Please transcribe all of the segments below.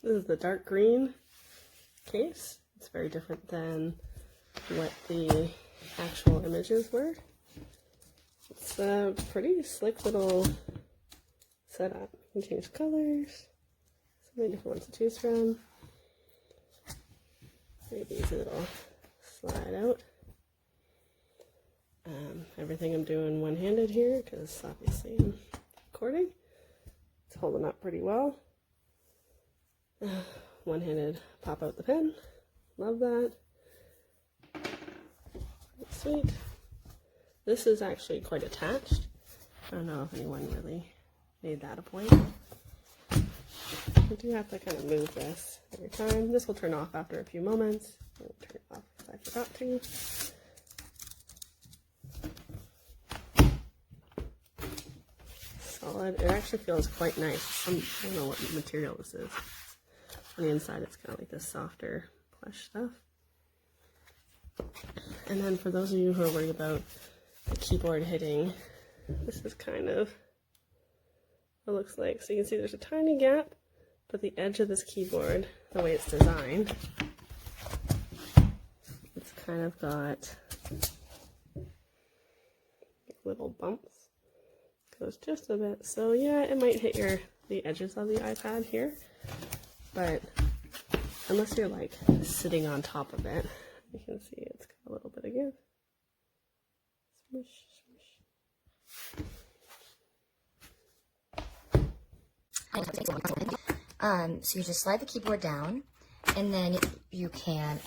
This is the dark green case. It's very different than what the actual images were. It's a pretty slick little setup. You can change colors. So many different ones to choose from. Maybe easy little slide out. Everything I'm doing one-handed here because obviously I'm recording. It's holding up pretty well. One-handed pop out the pen. Love that. Sweet. This is actually quite attached. I don't know if anyone really made that a point. I do have to kind of move this every time. This will turn off after a few moments. I'll turn it off if I forgot to. Solid. It actually feels quite nice. I don't know what material this is. On the inside it's kind of like this softer plush stuff. And then for those of you who are worried about the keyboard hitting, this is kind of what it looks like. So you can see there's a tiny gap, but the edge of this keyboard, the way it's designed, it's kind of got little bumps. Goes just a bit. So yeah, it might hit the edges of the iPad here, but unless you're like sitting on top of it, you can see it's got a little bit of give. Smush, smush. So you just slide the keyboard down, and then you can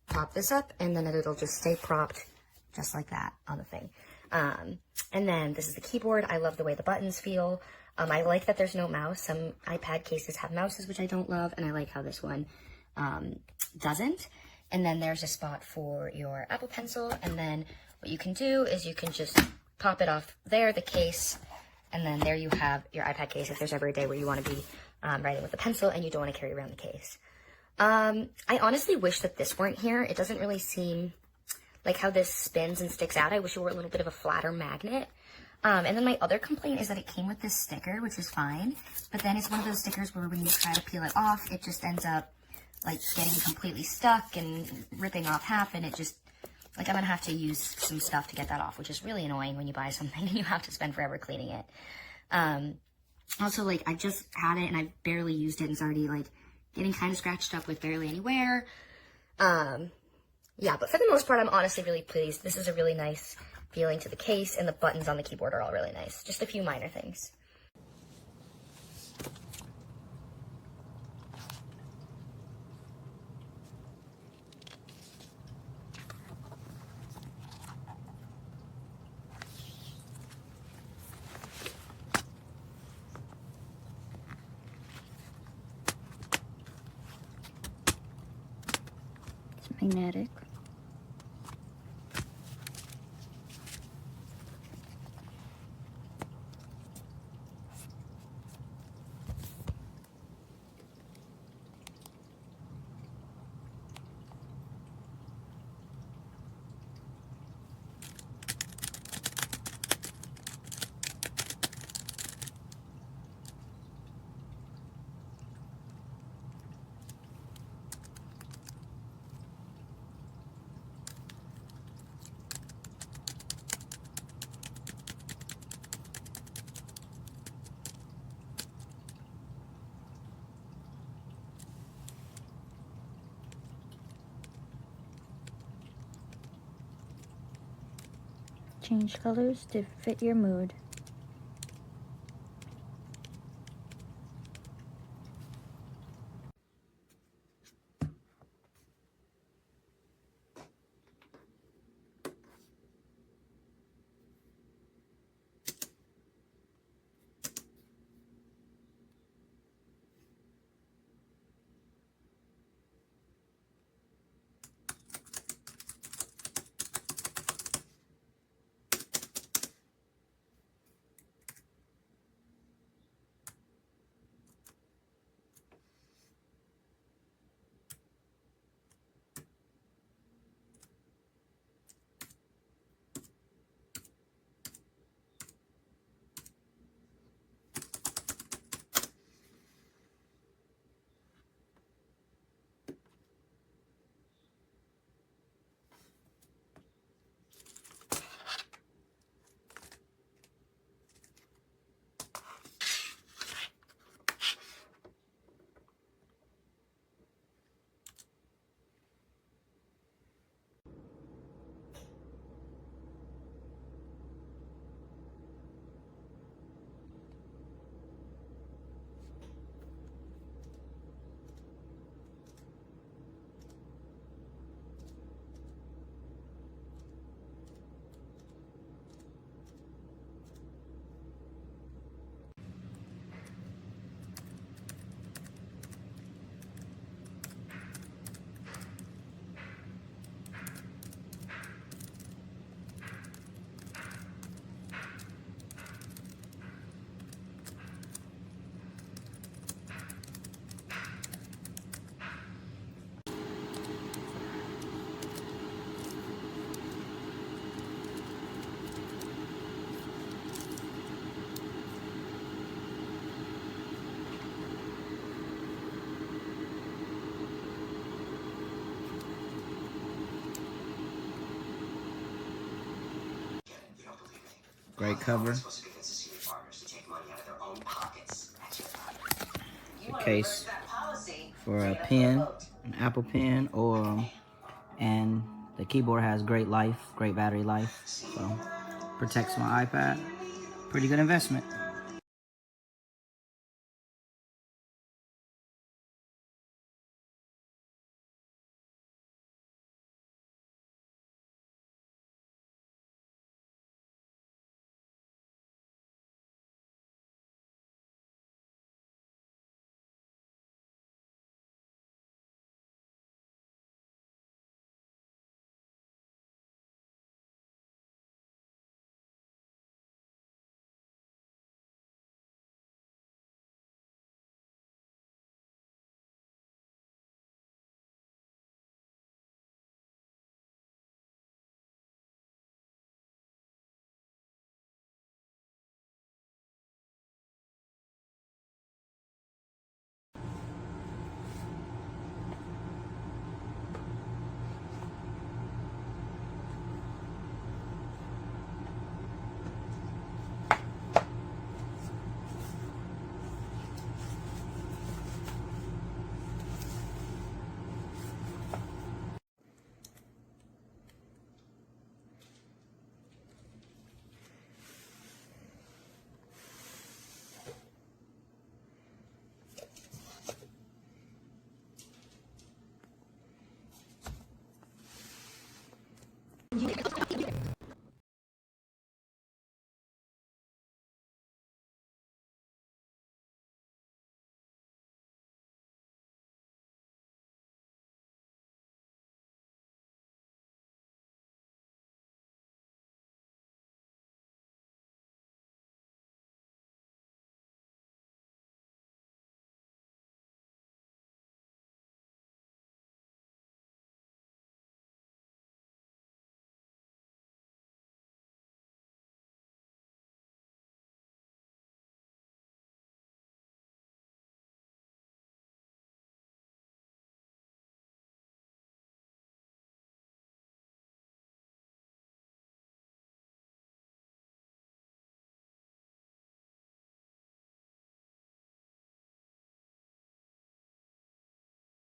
pop this up, and then it'll just stay propped just like that on the thing. And then this is the keyboard. I love the way the buttons feel. I like that there's no mouse. Some iPad cases have mouses, which I don't love, and I like how this one doesn't. And then there's a spot for your Apple Pencil, and then what you can do is you can just pop it off there, the case, and then there you have your iPad case if there's ever a day where you want to be writing with a pencil and you don't want to carry around the case. I honestly wish that this weren't here. It doesn't really seem like how this spins and sticks out. I wish it were a little bit of a flatter magnet. And then my other complaint is that it came with this sticker, which is fine, but then it's one of those stickers where when you try to peel it off, it just ends up like getting completely stuck and ripping off half, and it just, like, I'm gonna have to use some stuff to get that off, which is really annoying when you buy something and you have to spend forever cleaning it. Also, like, I just had it and I barely used it, and it's already like getting kind of scratched up with barely any wear. Yeah, but for the most part, I'm honestly really pleased. This is a really nice feeling to the case, and the buttons on the keyboard are all really nice. Just a few minor things. It's magnetic. Change colors to fit your mood. Great cover. A case for a pen, an Apple pen, or and the keyboard has great life, great battery life, so protects my iPad. Pretty good investment.